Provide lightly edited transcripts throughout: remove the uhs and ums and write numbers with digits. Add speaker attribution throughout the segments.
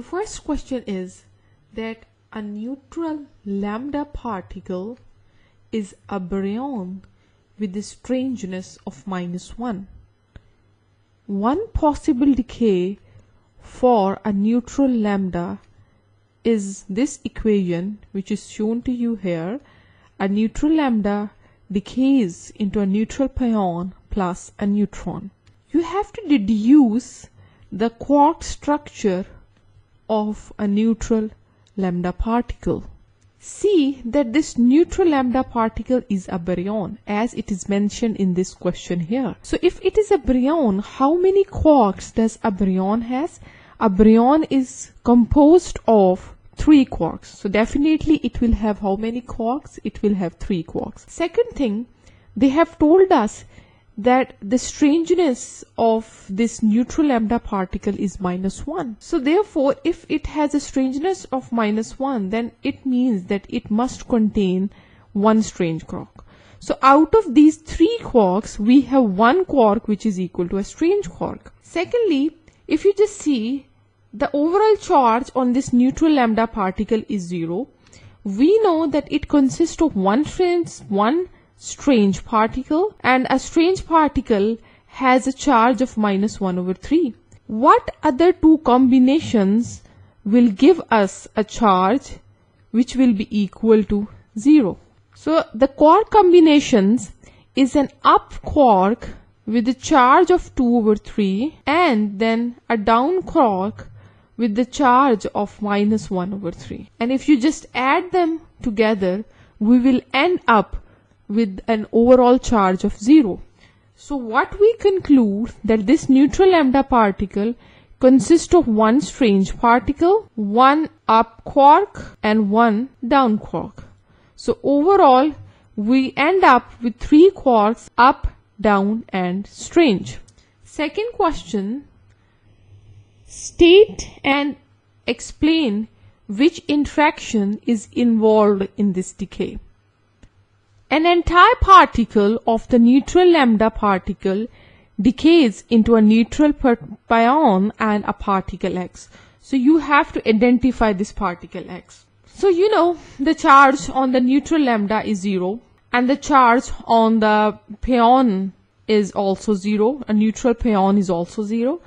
Speaker 1: the first question is that a neutral lambda particle is a baryon with the strangeness of -1. One possible decay for a neutral lambda is this equation, which is shown to you here. A neutral lambda decays into a neutral pion plus a neutron. You have to deduce the quark structure of a neutral lambda particle. See that this neutral lambda particle is a baryon, as it is mentioned in this question here. So if it is a baryon, how many quarks does a baryon has? A baryon is composed of 3 quarks. So definitely it will have how many quarks? It will have 3 quarks. Second thing, they have told us that the strangeness of this neutral lambda particle is -1. So therefore, if it has a strangeness of -1, then it means that it must contain one strange quark. So out of these 3 quarks, we have 1 quark which is equal to a strange quark. Secondly, if you just see, the overall charge on this neutral lambda particle is 0. We know that it consists of one strange particle, and a strange particle has a charge of -1/3. What other two combinations will give us a charge which will be equal to 0? So the quark combinations is an up quark with a charge of 2/3 and then a down quark with the charge of -1/3. And if you just add them together, we will end up with an overall charge of 0. So what we conclude that this neutral lambda particle consists of one strange particle, one up quark and one down quark. So overall we end up with 3 quarks, up, down and strange. Second question, state and explain which interaction is involved in this decay. An entire particle of the neutral lambda particle decays into a neutral pion and a particle X. So you have to identify this particle X. So you know the charge on the neutral lambda is 0 and the charge on the pion is also 0. A neutral pion is also 0.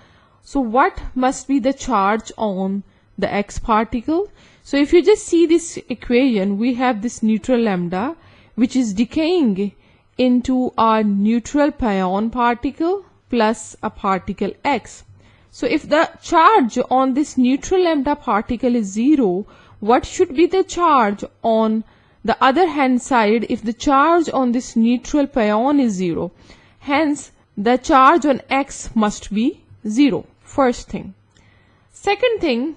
Speaker 1: So what must be the charge on the X particle? So if you just see this equation, we have this neutral lambda which is decaying into a neutral pion particle plus a particle X. So if the charge on this neutral lambda particle is 0, what should be the charge on the other hand side if the charge on this neutral pion is 0? Hence, the charge on X must be 0. First thing. Second thing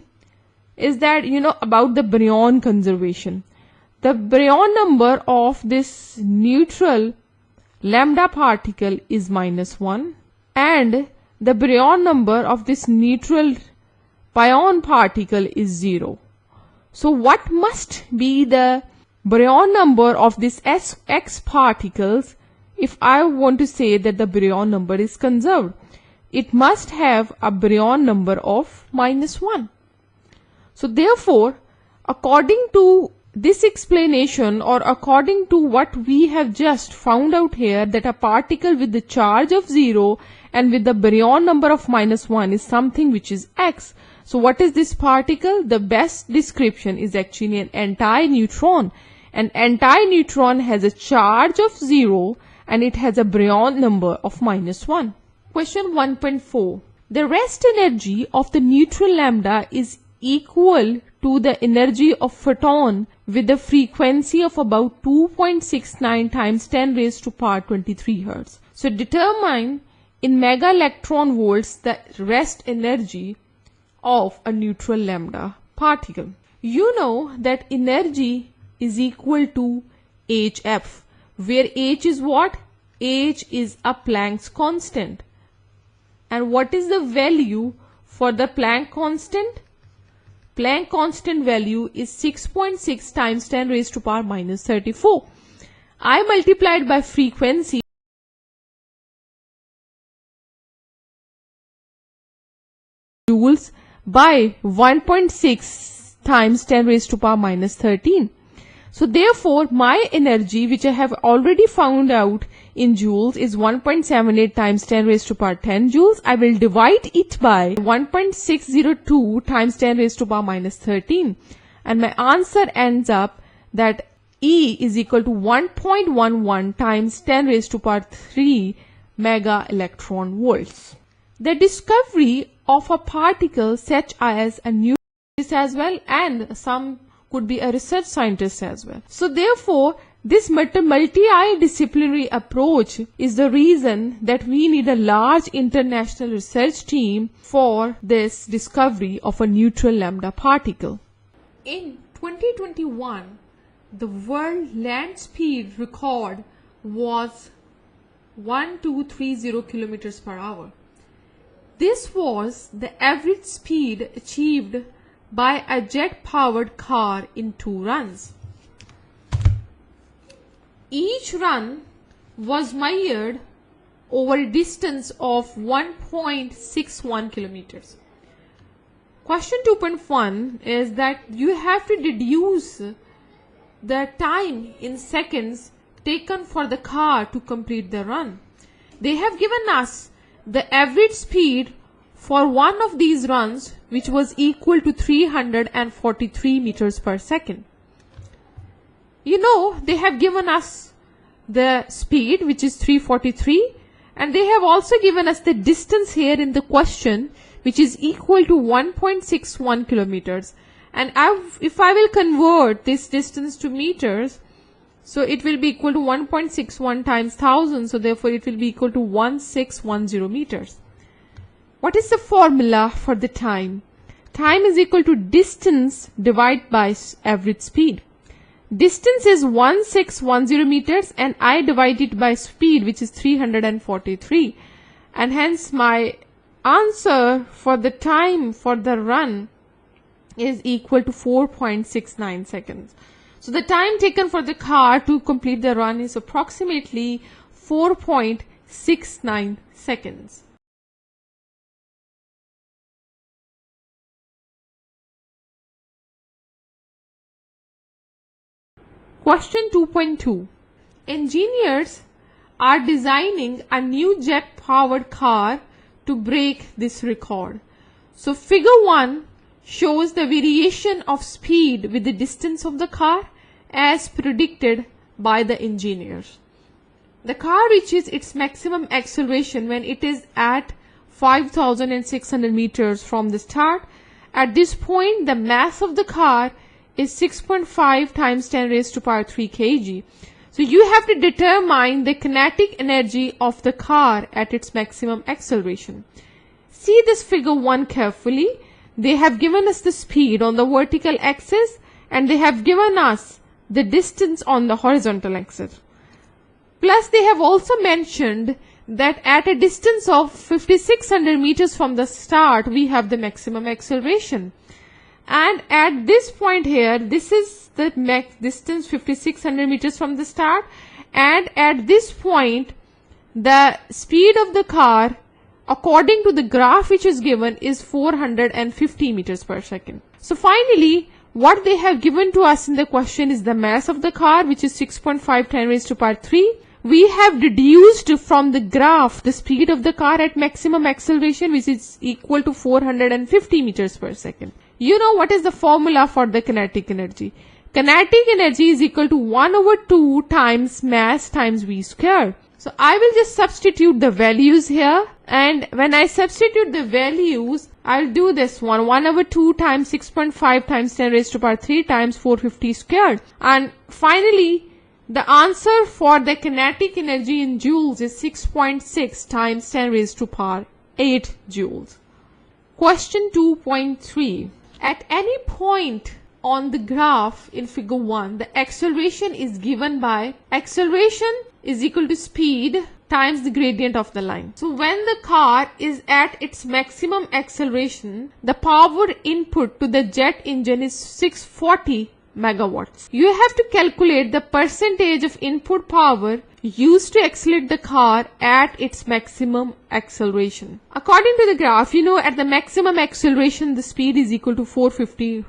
Speaker 1: is that you know about the baryon conservation. The baryon number of this neutral lambda particle is -1 and the baryon number of this neutral pion particle is 0. So what must be the baryon number of this X particles if I want to say that the baryon number is conserved? It must have a baryon number of -1. So therefore, according to this explanation, or according to what we have just found out here, that a particle with the charge of 0 and with the baryon number of -1 is something which is X. So what is this particle? The best description is actually an anti-neutron. An anti-neutron has a charge of 0 and it has a baryon number of -1. Question 1.4. The rest energy of the neutral lambda is equal to the energy of photon with a frequency of about 2.69 times 10 raised to power 23 Hz. So determine in mega electron volts the rest energy of a neutral lambda particle. You know that energy is equal to hf, where h is what? H is a Planck's constant. And what is the value for the Planck constant? Planck constant value is 6.6 times 10 raised to power -34. I multiplied by frequency joules by 1.6 times 10 raised to power minus 13. So therefore, my energy, which I have already found out in joules, is 1.78 times 10 raised to power 10 joules. I will divide it by 1.602 times 10 raised to power minus 13. And my answer ends up that E is equal to 1.11 times 10 raised to power 3 mega electron volts. The discovery of a particle such as a new as well, and some could be a research scientist as well. So therefore, this multi-disciplinary approach is the reason that we need a large international research team for this discovery of a neutral lambda particle. In 2021, the world land speed record was 1230 kilometers per hour. This was the average speed achieved by a jet-powered car in 2 runs. Each run was measured over a distance of 1.61 kilometers. Question 2.1 is that you have to deduce the time in seconds taken for the car to complete the run. They have given us the average speed for one of these runs, which was equal to 343 meters per second. You know, they have given us the speed, which is 343, and they have also given us the distance here in the question, which is equal to 1.61 kilometers. And if I will convert this distance to meters, so it will be equal to 1.61 times 1000, so therefore it will be equal to 1610 meters. What is the formula for the time? Time is equal to distance divided by average speed. Distance is 1610 meters and I divide it by speed, which is 343. And hence my answer for the time for the run is equal to 4.69 seconds. So the time taken for the car to complete the run is approximately 4.69 seconds. Question 2.2. Engineers are designing a new jet-powered car to break this record. So figure 1 shows the variation of speed with the distance of the car as predicted by the engineers. The car reaches its maximum acceleration when it is at 5,600 meters from the start. At this point, the mass of the car is 6.5 times 10 raised to power 3 kg. So you have to determine the kinetic energy of the car at its maximum acceleration. See this figure 1 carefully. They have given us the speed on the vertical axis and they have given us the distance on the horizontal axis. Plus they have also mentioned that at a distance of 5600 meters from the start, we have the maximum acceleration. And at this point here, this is the max distance 5600 meters from the start. And at this point, the speed of the car, according to the graph which is given, is 450 meters per second. So finally, what they have given to us in the question is the mass of the car, which is 6.5 10 raised to power 3. We have deduced from the graph the speed of the car at maximum acceleration, which is equal to 450 meters per second. You know what is the formula for the kinetic energy? Kinetic energy is equal to 1/2 times mass times v square. So I will just substitute the values here, and when I substitute the values, I'll do this one, 1/2 times 6.5 times 10 raised to power 3 times 450 squared. And finally, the answer for the kinetic energy in joules is 6.6 times 10 raised to power 8 joules. Question 2.3. At any point on the graph in figure 1, the acceleration is given by acceleration is equal to speed times the gradient of the line. So when the car is at its maximum acceleration, the power input to the jet engine is 640 megawatts. You have to calculate the percentage of input power used to accelerate the car at its maximum acceleration. According to the graph, you know, at the maximum acceleration, the speed is equal to 450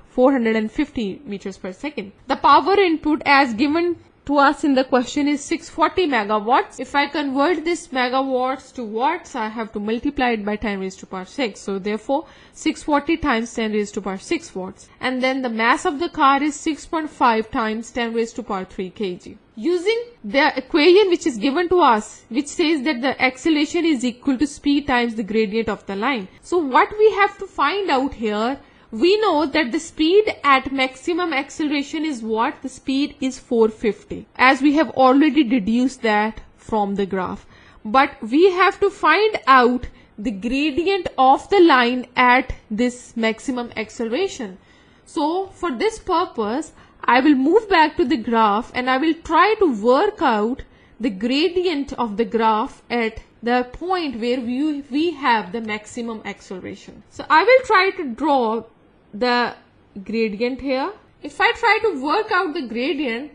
Speaker 1: meters per second. The power input as given to us in the question is 640 megawatts. If I convert this megawatts to watts, I have to multiply it by 10 raised to power 6. So therefore, 640 times 10 raised to power 6 watts. And then the mass of the car is 6.5 times 10 raised to power 3 kg. Using the equation which is given to us, which says that the acceleration is equal to speed times the gradient of the line. So what we have to find out here, we know that the speed at maximum acceleration is what? The speed is 450, as we have already deduced that from the graph. But we have to find out the gradient of the line at this maximum acceleration. So for this purpose, I will move back to the graph and I will try to work out the gradient of the graph at the point where we have the maximum acceleration. So I will try to draw the gradient here. If I try to work out the gradient,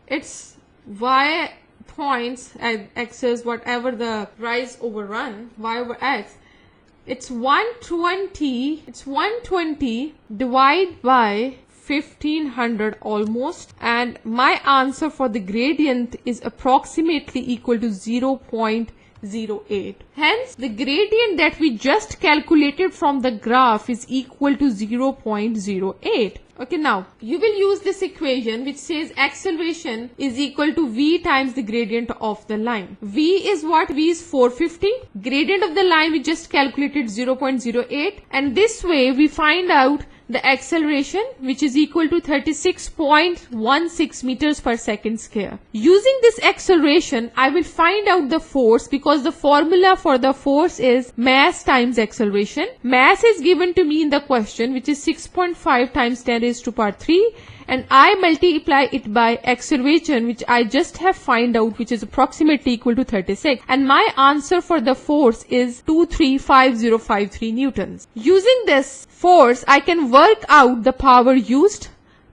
Speaker 1: it's y points at x's, whatever the rise over run, y over x, it's 120 divided by 1500 almost, and my answer for the gradient is approximately equal to 0.08. Hence, the gradient that we just calculated from the graph is equal to 0.08. Okay, now you will use this equation which says acceleration is equal to v times the gradient of the line. V is what? V is 450. Gradient of the line we just calculated 0.08, and this way we find out the acceleration, which is equal to 36.16 meters per second square. Using this acceleration, I will find out the force, because the formula for the force is mass times acceleration. Mass is given to me in the question, which is 6.5 times 10 raised to power 3, and I multiply it by acceleration, which I just have find out, which is approximately equal to 36, and my answer for the force is 235053 newtons. Using this force, I can work out the power used.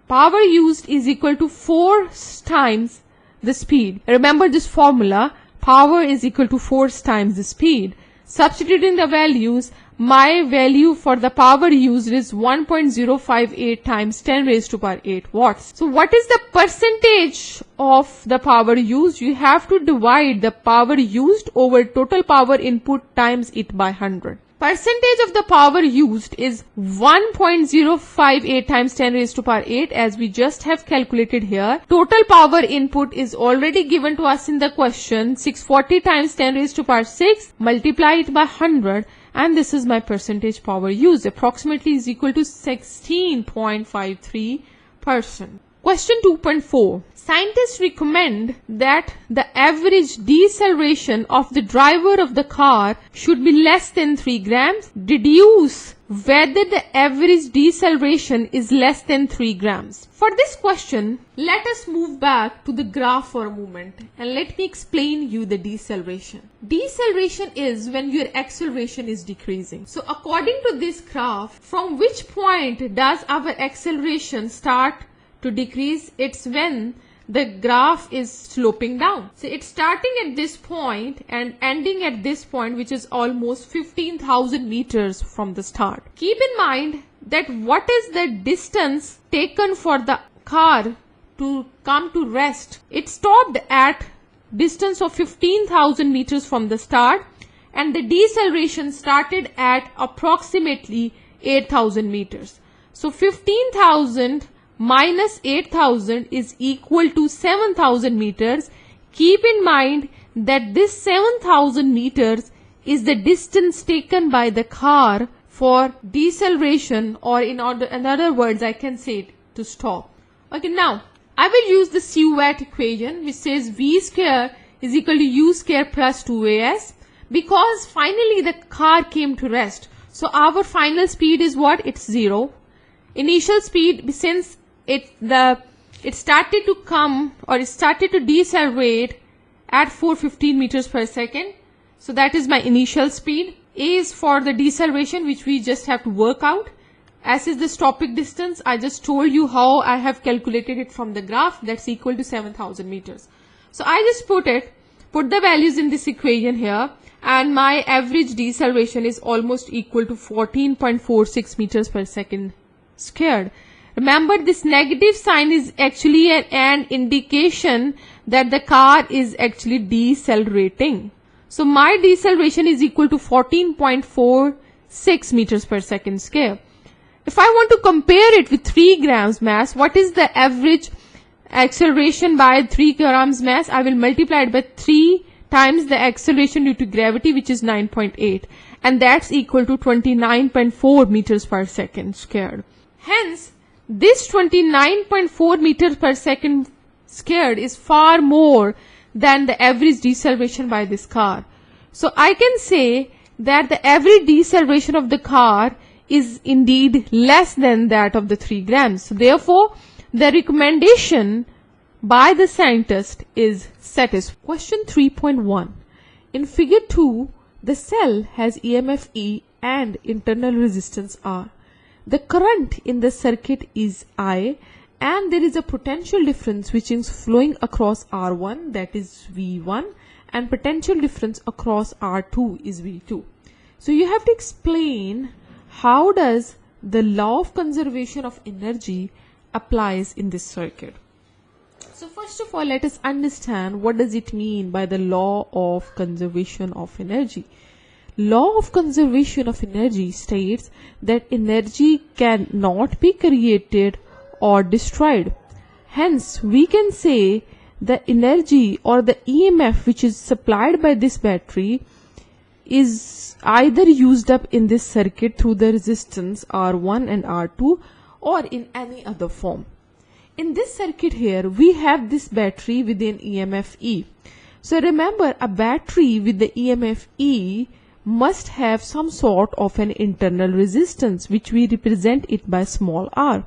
Speaker 1: Power used is equal to 4 times the speed. Remember this formula, power is equal to 4 times the speed. Substituting the values, my value for the power used is 1.058 times 10 raised to power 8 watts. So what is the percentage of the power used? You have to divide the power used over total power input times it by 100. Percentage of the power used is 1.058 times 10 raised to power 8, as we just have calculated here. Total power input is already given to us in the question, 640 times 10 raised to power 6, multiply it by 100, and this is my percentage power used. Approximately is equal to 16.53%. Question 2.4. Scientists recommend that the average deceleration of the driver of the car should be less than 3 grams. Deduce whether the average deceleration is less than 3 grams. For this question, let us move back to the graph for a moment and let me explain you the deceleration. Deceleration is when your acceleration is decreasing. So according to this graph, from which point does our acceleration start to decrease? It's when the graph is sloping down. So it's starting at this point and ending at this point, which is almost 15,000 meters from the start. Keep in mind that what is the distance taken for the car to come to rest? It stopped at distance of 15,000 meters from the start, and the deceleration started at approximately 8,000 meters. So 15,000 minus 8,000 is equal to 7,000 meters. Keep in mind that this 7,000 meters is the distance taken by the car for deceleration, or in other words, I can say it to stop. Okay, now I will use the CUAT equation, which says V square is equal to U square plus 2AS, because finally the car came to rest. So our final speed is what? It's 0. Initial speed, since it started to come, or it started to decelerate at 415 meters per second. So that is my initial speed. A is for the deceleration, which we just have to work out. S is the stopping distance. I just told you how I have calculated it from the graph. That's equal to 7,000 meters. So I just put it put the values in this equation here, and my average deceleration is almost equal to 14.46 meters per second squared. Remember, this negative sign is actually an indication that the car is actually decelerating. So my deceleration is equal to 14.46 meters per second square. If I want to compare it with 3 grams mass, what is the average acceleration by 3 grams mass? I will multiply it by 3 times the acceleration due to gravity, which is 9.8, and that's equal to 29.4 meters per second squared. Hence, this 29.4 meters per second squared is far more than the average deceleration by this car. So I can say that the average deceleration of the car is indeed less than that of the 3 grams. So therefore, the recommendation by the scientist is satisfied. Question 3.1. In figure 2, the cell has EMF E and internal resistance R. The current in the circuit is I, and there is a potential difference which is flowing across R1, that is V1, and potential difference across R2 is V2. So you have to explain how does the law of conservation of energy applies in this circuit. So first of all, let us understand what does it mean by the law of conservation of energy. Law of conservation of energy states that energy cannot be created or destroyed. Hence, we can say the energy or the EMF which is supplied by this battery is either used up in this circuit through the resistance R1 and R2 or in any other form. In this circuit here, we have this battery with an EMF E. So remember, a battery with the EMF E must have some sort of an internal resistance, which we represent it by small r.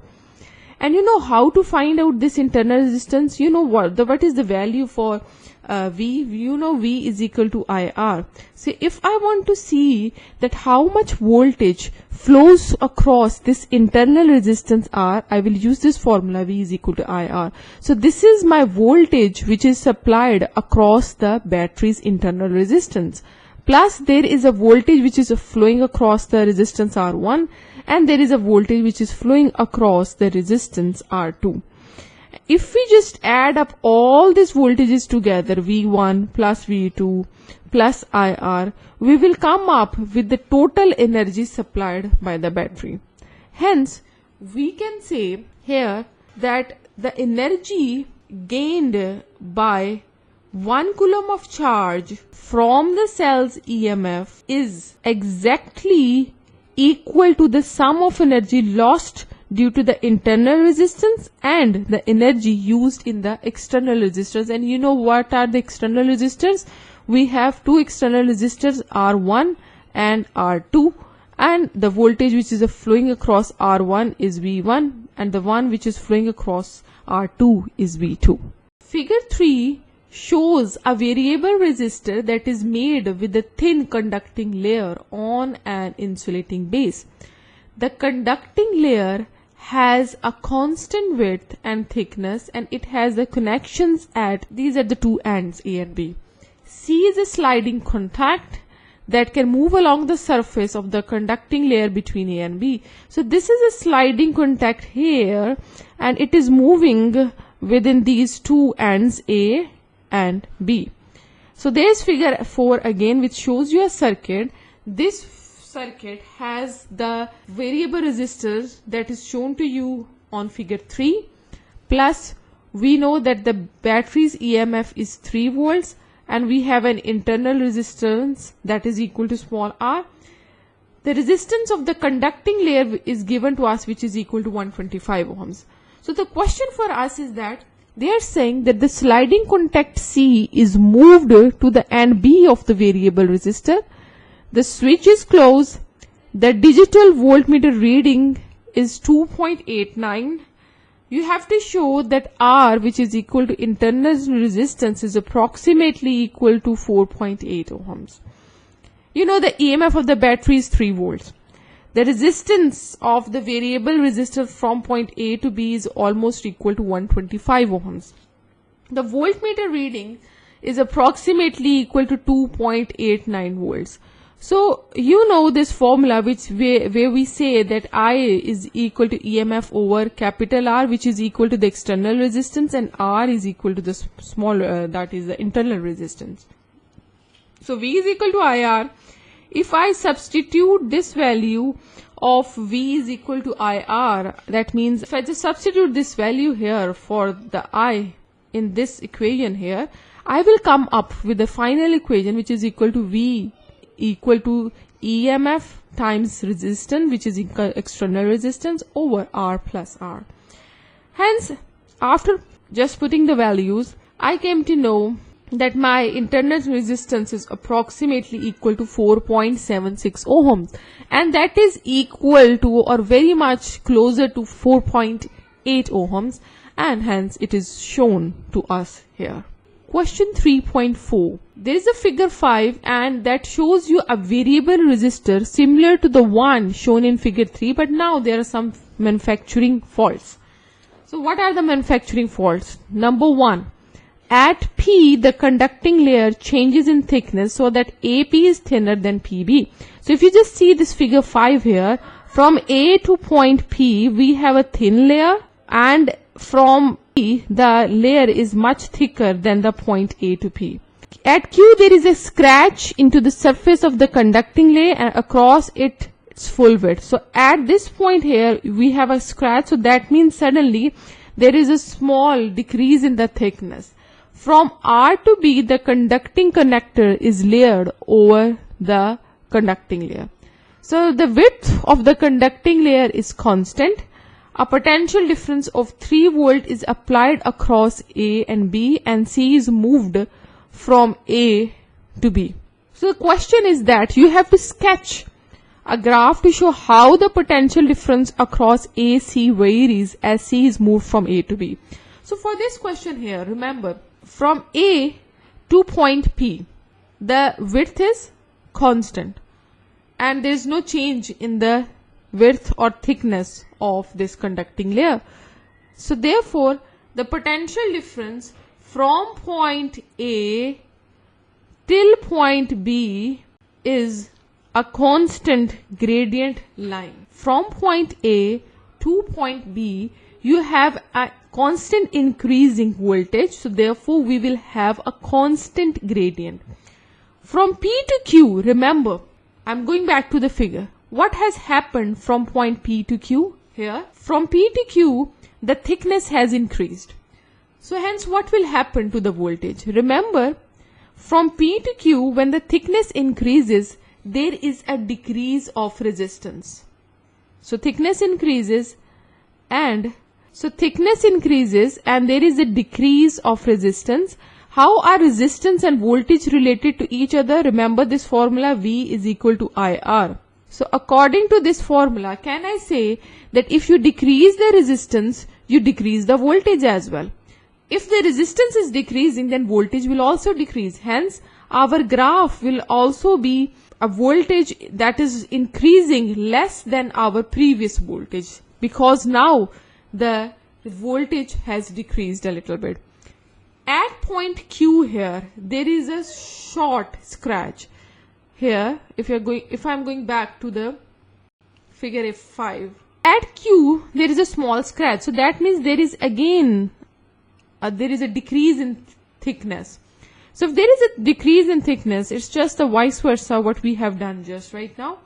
Speaker 1: And you know how to find out this internal resistance? You know what is the value for V? You know V is equal to IR. So if I want to see that how much voltage flows across this internal resistance R, I will use this formula V is equal to IR. So this is my voltage which is supplied across the battery's internal resistance. Plus there is a voltage which is flowing across the resistance R1, and there is a voltage which is flowing across the resistance R2. If we just add up all these voltages together, V1 plus V2 plus IR, we will come up with the total energy supplied by the battery. Hence, we can say here that the energy gained by 1 coulomb of charge from the cell's EMF is exactly equal to the sum of energy lost due to the internal resistance and the energy used in the external resistors. And you know what are the external resistors? We have two external resistors, R1 and R2, and the voltage which is flowing across R1 is V1 and the one which is flowing across R2 is V2. Figure 3 shows a variable resistor that is made with a thin conducting layer on an insulating base. The conducting layer has a constant width and thickness, and it has the connections at these are the two ends A and B. C is a sliding contact that can move along the surface of the conducting layer between A and B. So this is a sliding contact here, and it is moving within these two ends A and B. So there is figure 4 again, which shows you a circuit. This circuit has the variable resistors that is shown to you on figure 3, plus we know that the battery's EMF is 3 volts and we have an internal resistance that is equal to small r. The resistance of the conducting layer is given to us, which is equal to 125 ohms. So the question for us is that they are saying that the sliding contact C is moved to the end B of the variable resistor. The switch is closed. The digital voltmeter reading is 2.89. You have to show that R, which is equal to internal resistance, is approximately equal to 4.8 ohms. You know the EMF of the battery is 3 volts. The resistance of the variable resistor from point A to B is almost equal to 125 ohms. The voltmeter reading is approximately equal to 2.89 volts. So you know this formula where we say that I is equal to EMF over capital R, which is equal to the external resistance, and R is equal to the small that is the internal resistance. So V is equal to IR. If I substitute this value of V is equal to IR, that means if I just substitute this value here for the I in this equation here, I will come up with the final equation which is equal to V equal to EMF times resistance, which is external resistance, over R plus R. Hence, after just putting the values, I came to know that my internal resistance is approximately equal to 4.76 ohms, and that is equal to or very much closer to 4.8 ohms, and hence it is shown to us here. Question 3.4. There is a figure 5 and that shows you a variable resistor similar to the one shown in figure 3, but now there are some manufacturing faults. So what are the manufacturing faults? Number 1. At P, the conducting layer changes in thickness so that AP is thinner than PB. So if you just see this figure 5 here, from A to point P, we have a thin layer, and from P, the layer is much thicker than the point A to P. At Q, there is a scratch into the surface of the conducting layer and across its full width. So at this point here, we have a scratch, so that means suddenly there is a small decrease in the thickness. From R to B, the conducting connector is layered over the conducting layer. So the width of the conducting layer is constant. A potential difference of 3 volt is applied across A and B, and C is moved from A to B. So the question is that you have to sketch a graph to show how the potential difference across AC varies as C is moved from A to B. So for this question here, remember, from A to point P, the width is constant and there is no change in the width or thickness of this conducting layer. So therefore, the potential difference from point A till point B is a constant gradient line. From point A to point B, you have a constant increasing voltage, so therefore we will have a constant gradient. From P to Q, remember, I'm going back to the figure. What has happened from point P to Q here? From P to Q, the thickness has increased. So hence what will happen to the voltage? Remember, from P to Q, when the thickness increases, there is a decrease of resistance. So thickness increases and there is a decrease of resistance. How are resistance and voltage related to each other? Remember this formula, V is equal to IR. So according to this formula, can I say that if you decrease the resistance, you decrease the voltage as well? If the resistance is decreasing, then voltage will also decrease. Hence, our graph will also be a voltage that is increasing less than our previous voltage, because now the voltage has decreased a little bit. At point Q here, there is a short scratch. Here, if I'm going back to the figure F5, at Q there is a small scratch. So that means there is again there is a decrease in thickness. So if there is a decrease in thickness, it's just the vice versa what we have done just right now.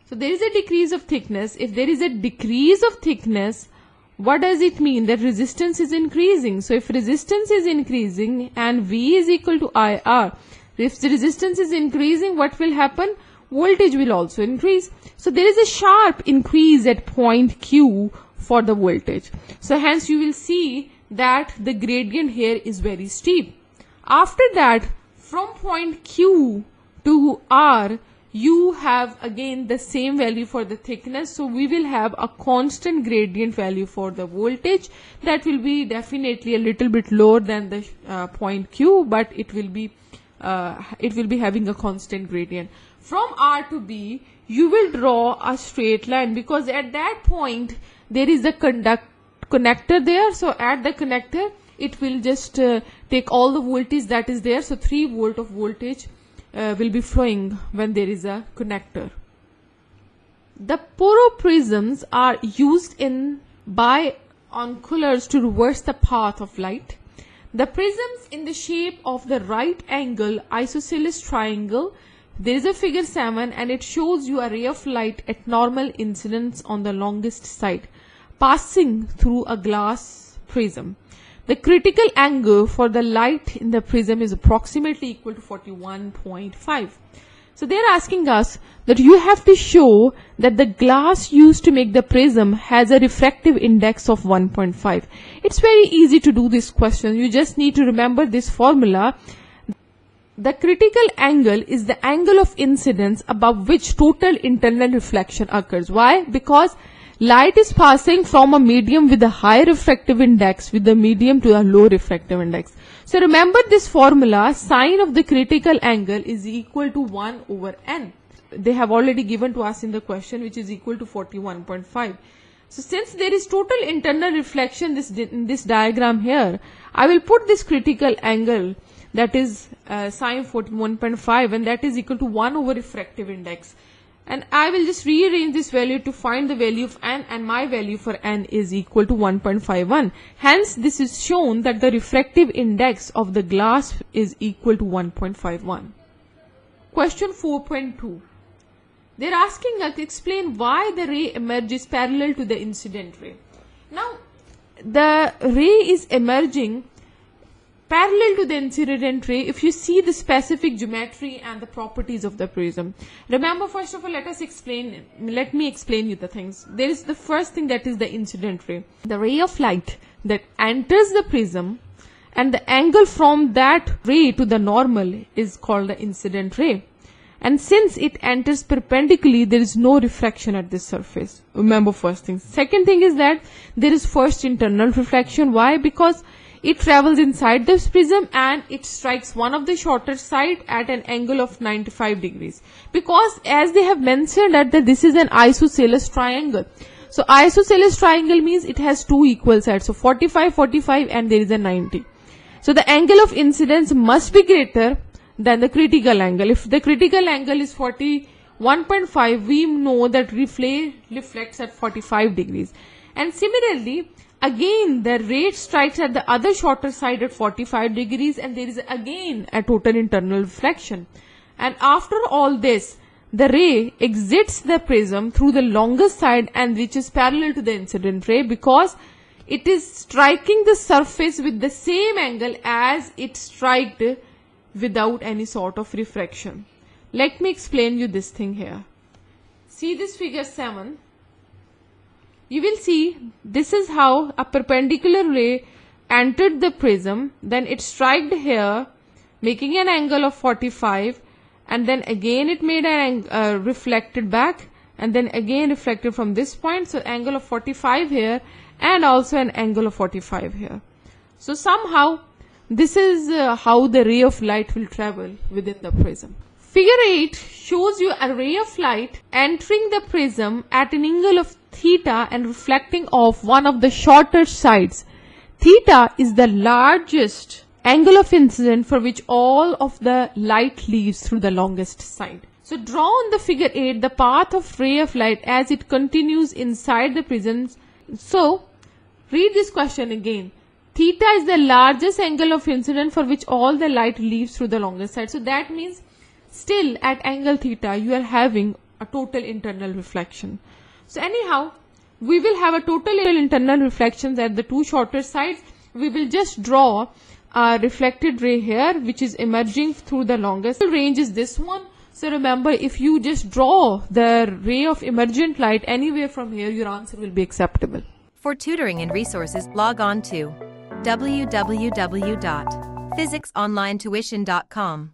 Speaker 1: So there is a decrease of thickness. If there is a decrease of thickness, what does it mean? That resistance is increasing. So if resistance is increasing and V is equal to IR, if the resistance is increasing, what will happen? Voltage will also increase. So there is a sharp increase at point Q for the voltage. So hence you will see that the gradient here is very steep. After that, from point Q to R, you have again the same value for the thickness. So we will have a constant gradient value for the voltage. That will be definitely a little bit lower than the point Q, but it will be having a constant gradient. From R to B, you will draw a straight line, because at that point there is a connector there. So at the connector, it will just take all the voltage that is there. So 3 volt of voltage will be flowing when there is a connector. The poroprisms are used by oculars to reverse the path of light. The prisms in the shape of the right angle isosceles triangle. There is a figure 7 and it shows you a ray of light at normal incidence on the longest side passing through a glass prism. The critical angle for the light in the prism is approximately equal to 41.5. So they are asking us that you have to show that the glass used to make the prism has a refractive index of 1.5. It's very easy to do this question. You just need to remember this formula. The critical angle is the angle of incidence above which total internal reflection occurs. Why? Because light is passing from a medium with a high refractive index with the medium to a low refractive index. So remember this formula, sine of the critical angle is equal to 1 over n. They have already given to us in the question, which is equal to 41.5. So since there is total internal reflection in this diagram here, I will put this critical angle, that is sine 41.5, and that is equal to 1 over refractive index. And I will just rearrange this value to find the value of n, and my value for n is equal to 1.51. Hence, this is shown that the refractive index of the glass is equal to 1.51. Question 4.2. They are asking us to explain why the ray emerges parallel to the incident ray. Now, the ray is emerging parallel to the incident ray if you see the specific geometry and the properties of the prism. Remember, first of all, let me explain you the things. There is the first thing, that is the incident ray. The ray of light that enters the prism and the angle from that ray to the normal is called the incident ray. And since it enters perpendicularly, there is no refraction at this surface. Remember first thing. Second thing is that there is first internal reflection. Why? Because it travels inside this prism and it strikes one of the shorter side at an angle of 95 degrees. Because as they have mentioned that this is an isosceles triangle. So isosceles triangle means it has two equal sides. So 45, 45 and there is a 90. So the angle of incidence must be greater than the critical angle. If the critical angle is 41.5, we know that reflects at 45 degrees. And similarly, again, the ray strikes at the other shorter side at 45 degrees and there is again a total internal reflection. And after all this, the ray exits the prism through the longest side and which is parallel to the incident ray because it is striking the surface with the same angle as it struck without any sort of refraction. Let me explain you this thing here. See this figure 7. You will see this is how a perpendicular ray entered the prism, then it struck here making an angle of 45 and then again it made an reflected back and then again reflected from this point, so angle of 45 here and also an angle of 45 here. So somehow this is how the ray of light will travel within the prism. Figure 8 shows you a ray of light entering the prism at an angle of theta and reflecting off one of the shorter sides. Theta is the largest angle of incidence for which all of the light leaves through the longest side. So draw on the figure 8 the path of ray of light as it continues inside the prism. So read this question again. Theta is the largest angle of incidence for which all the light leaves through the longest side. So that means still at angle theta you are having a total internal reflection. So anyhow, we will have a total internal reflections at the two shorter sides. We will just draw a reflected ray here which is emerging through the longest range is this one. So remember, if you just draw the ray of emergent light anywhere from here, your answer will be acceptable.
Speaker 2: For tutoring and resources, log on to www.physicsonlinetuition.com.